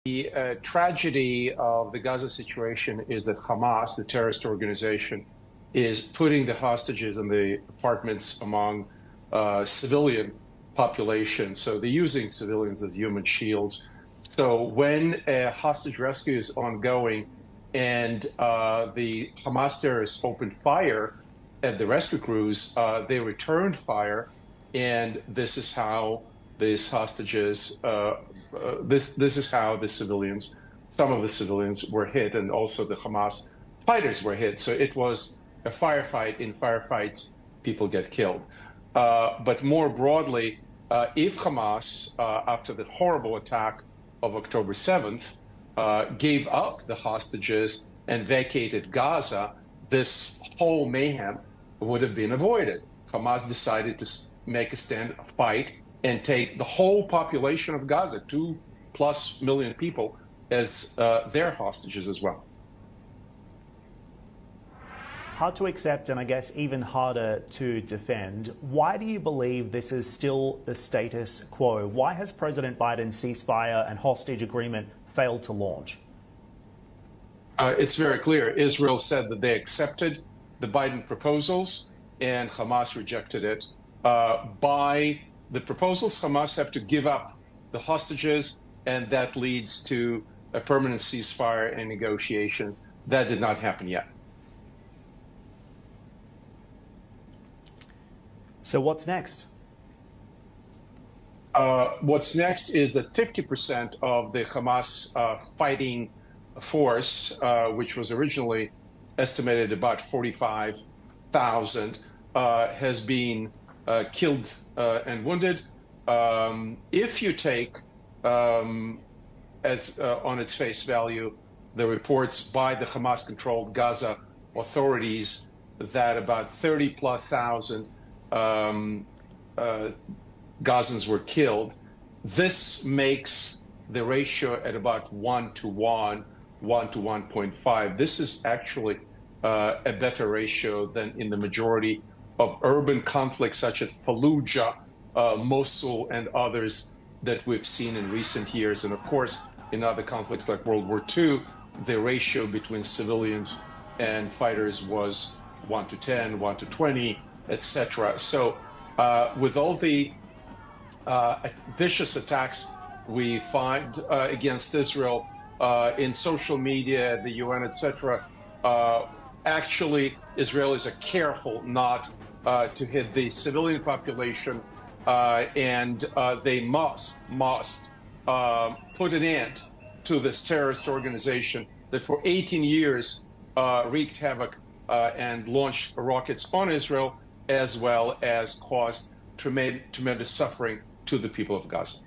The tragedy of the Gaza situation is that Hamas, the terrorist organization, is putting the hostages in the apartments among civilian population. So they're using civilians as human shields. So when a hostage rescue is ongoing and the Hamas terrorists opened fire at the rescue crews, they returned fire, and this is how these hostages, this is how the civilians, some of the civilians were hit, and also the Hamas fighters were hit. So it was a firefight. In firefights, people get killed. But more broadly, if Hamas, after the horrible attack of October 7th, gave up the hostages and vacated Gaza, this whole mayhem would have been avoided. Hamas decided to make a stand, fight, and take the whole population of Gaza, 2+ million people, as their hostages as well. Hard to accept, and I guess even harder to defend. Why do you believe this is still the status quo? Why has President Biden's ceasefire and hostage agreement failed to launch? It's very clear. Israel said that they accepted the Biden proposals, and Hamas rejected it. By the proposals, Hamas have to give up the hostages, and that leads to a permanent ceasefire and negotiations. That did not happen yet. So what's next? What's next is that 50% of the Hamas fighting force, which was originally estimated about 45,000, has been killed and wounded. If you take as on its face value the reports by the Hamas-controlled Gaza authorities that about 30,000+ Gazans were killed, this makes the ratio at about 1 to 1, 1 to 1.5. This is actually a better ratio than in the majority of urban conflicts such as Fallujah, Mosul, and others that we've seen in recent years. And of course, in other conflicts like World War II, the ratio between civilians and fighters was 1 to 10, 1 to 20, etc. So with all the vicious attacks we find against Israel in social media, the UN, etc., actually Israelis are careful not to hit the civilian population, and they must put an end to this terrorist organization that for 18 years wreaked havoc and launched rockets on Israel, as well as caused tremendous suffering to the people of Gaza.